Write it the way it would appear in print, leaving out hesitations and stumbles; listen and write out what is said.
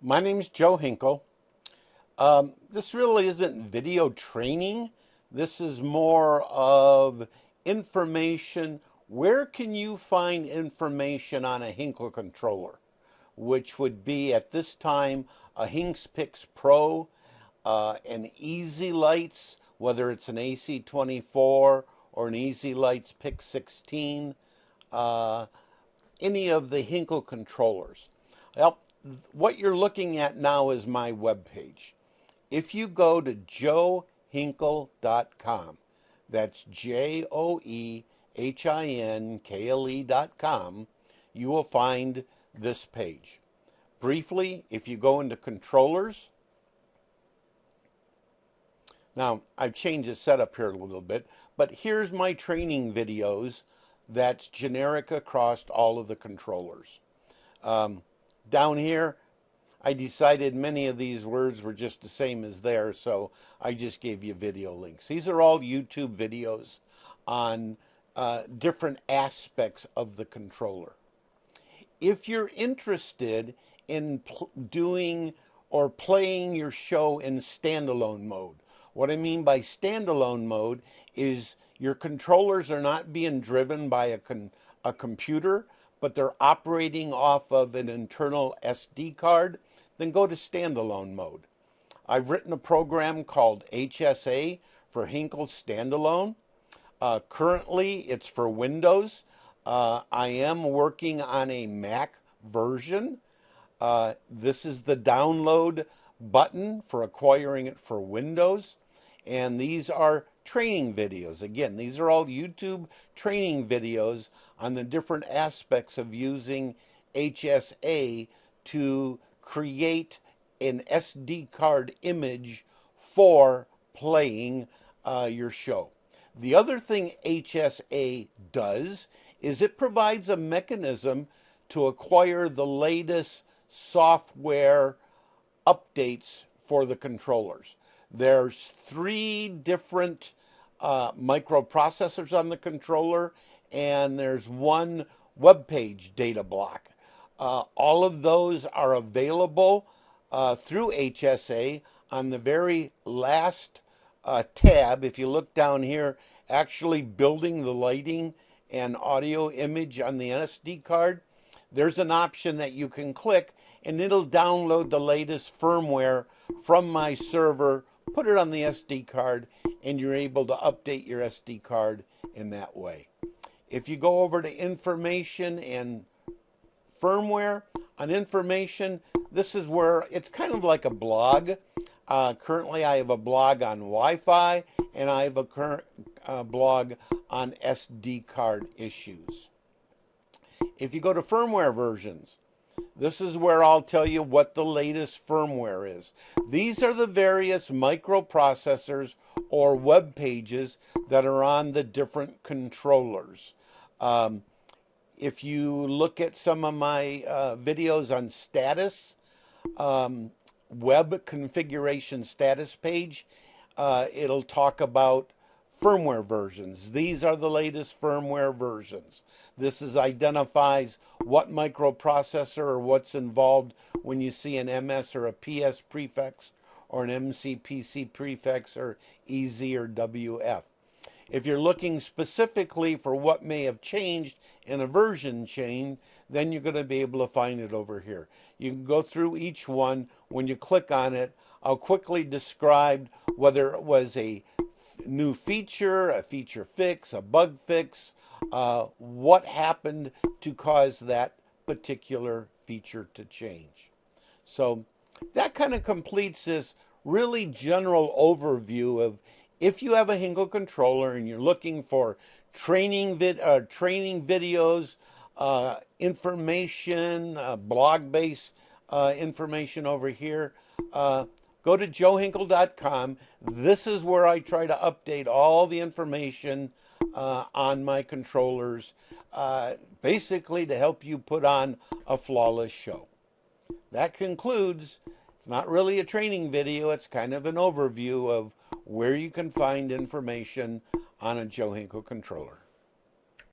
My name is Joe Hinkle. This really isn't video training. This is more of information. Where can you find information on a Hinkle controller? Which would be at this time a Hinks Pix Pro, an Easy Lights, whether it's an AC24 or an Easy Lights Pix 16, any of the Hinkle controllers. Well, what you're looking at now is my webpage. If you go to joehinkle.com, that's joehinkle.com, you will find this page. Briefly, if you go into controllers, now I've changed the setup here a little bit, but here's my training videos that's generic across all of the controllers. Down here, I decided many of these words were just the same as there, so I just gave you video links. These are all YouTube videos on different aspects of the controller. If you're interested in doing or playing your show in standalone mode, what I mean by standalone mode is your controllers are not being driven by a computer, but they're operating off of an internal SD card, then go to standalone mode. I've written a program called HSA for Hinkle Standalone. Currently, it's for Windows. I am working on a Mac version. This is the download button for acquiring it for Windows. And these are training videos. Again, these are all YouTube training videos on the different aspects of using HSA to create an SD card image for playing your show. The other thing HSA does is it provides a mechanism to acquire the latest software updates for the controllers. There's 3 different microprocessors on the controller, and there's 1 web page data block. All of those are available through HSA on the very last tab. If you look down here, actually building the lighting and audio image on the SD card, there's an option that you can click and it'll download the latest firmware from my server, put it on the SD card, and you're able to update your SD card in that way. If you go over to information and firmware, on information, this is where it's kind of like a blog. Currently, I have a blog on Wi-Fi, and I have a current blog on SD card issues. If you go to firmware versions, this is where I'll tell you what the latest firmware is. These are the various microprocessors or web pages that are on the different controllers. If you look at some of my videos on status, web configuration status page, it'll talk about firmware versions. These are the latest firmware versions. This identifies what microprocessor or what's involved when you see an MS or a PS prefix or an MCPC prefix or EZ or WF. If you're looking specifically for what may have changed in a version change, then you're going to be able to find it over here. You can go through each one. When you click on it, I'll quickly describe whether it was a new feature, a feature fix, a bug fix, what happened to cause that particular feature to change. So that kind of completes this really general overview of if you have a Hinkle controller and you're looking for training videos, information, blog-based information over here, go to joehinkle.com. This is where I try to update all the information on my controllers, basically to help you put on a flawless show. That concludes. It's not really a training video. It's kind of an overview of where you can find information on a Joe Hinkle controller.